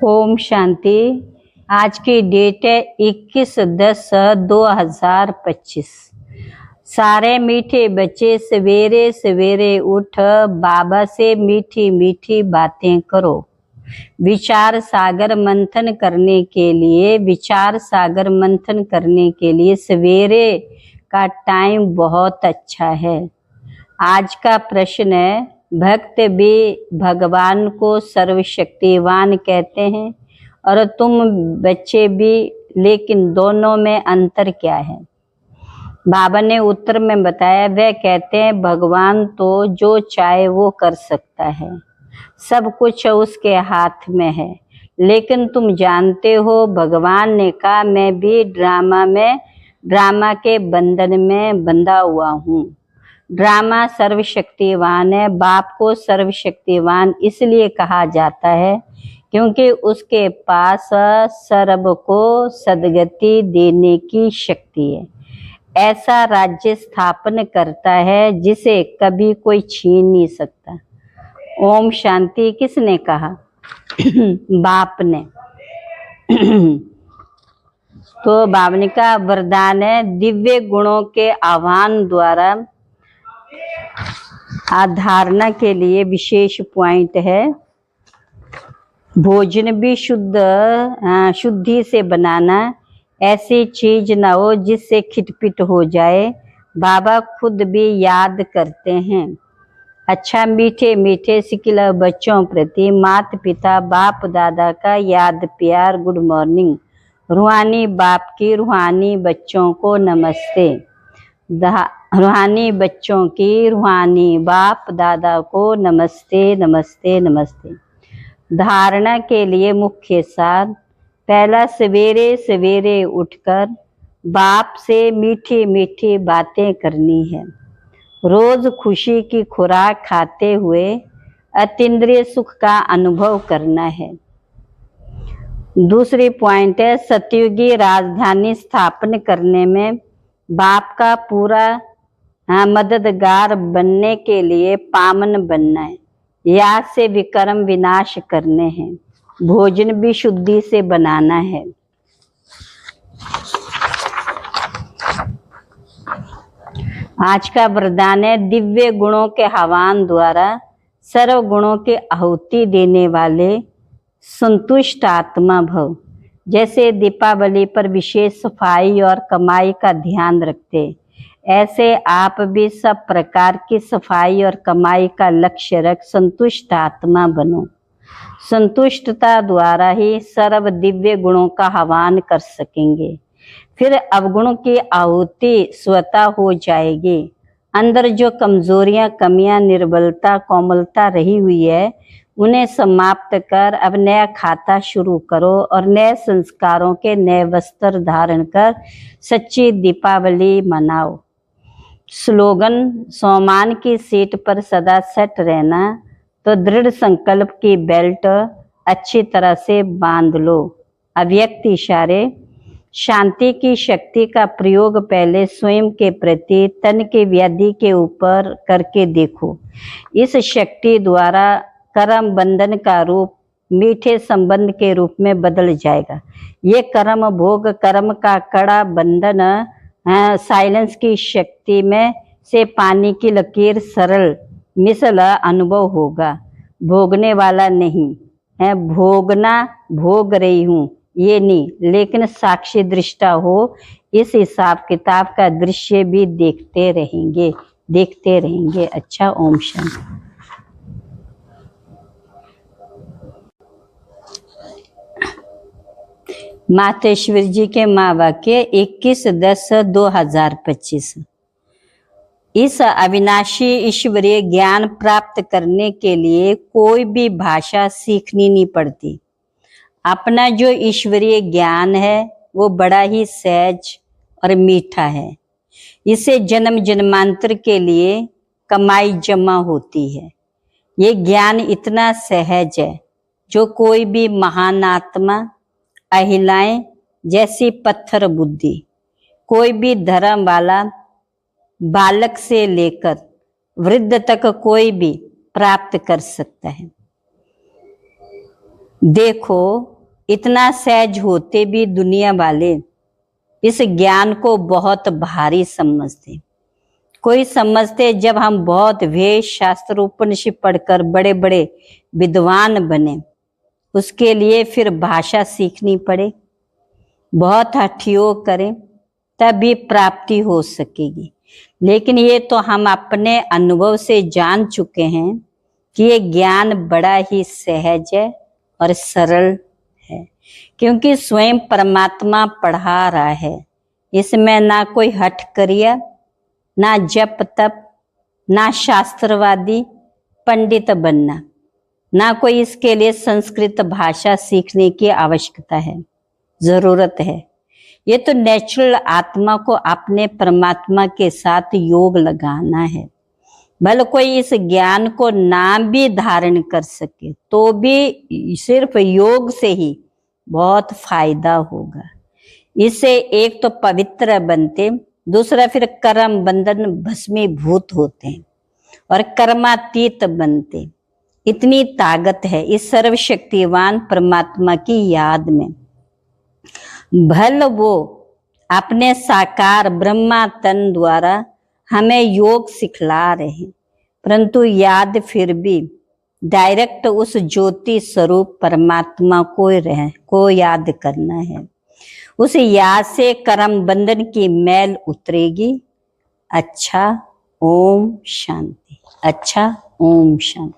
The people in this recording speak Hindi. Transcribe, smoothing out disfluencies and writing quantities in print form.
ओम शांति। आज की डेट है 21/10/2025। सारे मीठे बच्चे सवेरे सवेरे उठ बाबा से मीठी मीठी बातें करो। विचार सागर मंथन करने के लिए सवेरे का टाइम बहुत अच्छा है। आज का प्रश्न है, भक्त भी भगवान को सर्वशक्तिवान कहते हैं और तुम बच्चे भी, लेकिन दोनों में अंतर क्या है? बाबा ने उत्तर में बताया, वह कहते हैं भगवान तो जो चाहे वो कर सकता है, सब कुछ उसके हाथ में है। लेकिन तुम जानते हो, भगवान ने कहा मैं भी ड्रामा के बंधन में बंधा हुआ हूँ। ड्रामा सर्वशक्तिवान है। बाप को सर्वशक्तिवान इसलिए कहा जाता है क्योंकि उसके पास सर्व को सदगति देने की शक्ति है। ऐसा राज्य स्थापन करता है जिसे कभी कोई छीन नहीं सकता। ओम शांति किसने कहा? बाप ने। तो बावनी का वरदान है, दिव्य गुणों के आह्वान द्वारा आधारणा के लिए विशेष पॉइंट है, भोजन भी शुद्धि से बनाना। ऐसी चीज ना हो जिससे खिटपिट हो जाए। बाबा खुद भी याद करते हैं। अच्छा, मीठे मीठे सिकिला बच्चों प्रति माता पिता बाप दादा का याद प्यार गुड मॉर्निंग। रूहानी बाप की रूहानी बच्चों को नमस्ते। रूहानी बच्चों की रूहानी बाप दादा को नमस्ते नमस्ते नमस्ते। धारणा के लिए मुख्य सार, पहला, सवेरे सवेरे उठकर बाप से मीठी मीठी बातें करनी है। रोज खुशी की खुराक खाते हुए अतीन्द्रिय सुख का अनुभव करना है। दूसरी पॉइंट है, सतयुगी राजधानी स्थापन करने में बाप का पूरा मददगार बनने के लिए पावन बनना है। याद से विक्रम विनाश करने हैं। भोजन भी शुद्धि से बनाना है। आज का वरदान है, दिव्य गुणों के आह्वान द्वारा सर्व गुणों के आहुति देने वाले संतुष्ट आत्मा भव। जैसे दीपावली पर विशेष सफाई और कमाई का ध्यान रखते, ऐसे आप भी सब प्रकार की सफाई और कमाई का लक्ष्य रख संतुष्ट आत्मा बनो। संतुष्टता द्वारा ही सर्व दिव्य गुणों का आह्वान कर सकेंगे। फिर अवगुणों की आहुति स्वतः हो जाएगी। अंदर जो कमजोरियां, कमियां, निर्बलता, कोमलता रही हुई है, उन्हें समाप्त कर अब नया खाता शुरू करो और नए संस्कारों के नए वस्त्र धारण कर सच्ची दीपावली मनाओ। स्लोगन, सोमान की सीट पर सदा सेट रहना, तो दृढ़ संकल्प की बेल्ट अच्छी तरह से बांध लो। अव्यक्त इशारे, शांति की शक्ति का प्रयोग पहले स्वयं के प्रति तन के व्याधि के ऊपर करके देखो। इस शक्ति द्वारा कर्म बंधन का रूप मीठे संबंध के रूप में बदल जाएगा। ये कर्म भोग कर्म का कड़ा बंधन साइलेंस की शक्ति में से पानी की लकीर सरल मिसल अनुभव होगा। भोगने वाला नहीं है, भोगना भोग रही हूँ ये नहीं, लेकिन साक्षी दृष्टा हो। इस हिसाब किताब का दृश्य भी देखते रहेंगे। अच्छा, ओम शांति। मातेश्वर जी के माँ वाक्य 21/10/2025। इस अविनाशी ईश्वरीय ज्ञान प्राप्त करने के लिए कोई भी भाषा सीखनी नहीं पड़ती। अपना जो ईश्वरीय ज्ञान है वो बड़ा ही सहज और मीठा है। इसे जन्म जन्मांतर के लिए कमाई जमा होती है। ये ज्ञान इतना सहज है जो कोई भी महान आत्मा, अहिलाएं जैसी पत्थर बुद्धि, कोई भी धर्म वाला बालक से लेकर वृद्ध तक कोई भी प्राप्त कर सकता है। देखो, इतना सहज होते भी दुनिया वाले इस ज्ञान को बहुत भारी समझते। कोई समझते जब हम बहुत वेद शास्त्र उपनिषद पढ़कर बड़े बड़े विद्वान बने, उसके लिए फिर भाषा सीखनी पड़े, बहुत हठयोग करें, तभी प्राप्ति हो सकेगी। लेकिन ये तो हम अपने अनुभव से जान चुके हैं कि ये ज्ञान बड़ा ही सहज है और सरल है, क्योंकि स्वयं परमात्मा पढ़ा रहा है। इसमें ना कोई हठ क्रिया, ना जप तप, ना शास्त्रवादी पंडित बनना, ना कोई इसके लिए संस्कृत भाषा सीखने की आवश्यकता है, जरूरत है। ये तो नेचुरल आत्मा को अपने परमात्मा के साथ योग लगाना है। भले कोई इस ज्ञान को ना भी धारण कर सके तो भी सिर्फ योग से ही बहुत फायदा होगा। इससे एक तो पवित्र बनते, दूसरा फिर कर्म बंधन भस्मीभूत होते हैं और कर्मातीत बनते। इतनी ताकत है इस सर्वशक्तिवान परमात्मा की याद में। भल वो अपने साकार ब्रह्मा तन द्वारा हमें योग सिखला रहे हैं, परंतु याद फिर भी डायरेक्ट उस ज्योति स्वरूप परमात्मा को याद करना है। उस याद से कर्म बंधन की मैल उतरेगी। अच्छा, ओम शांति। अच्छा, ओम शांति।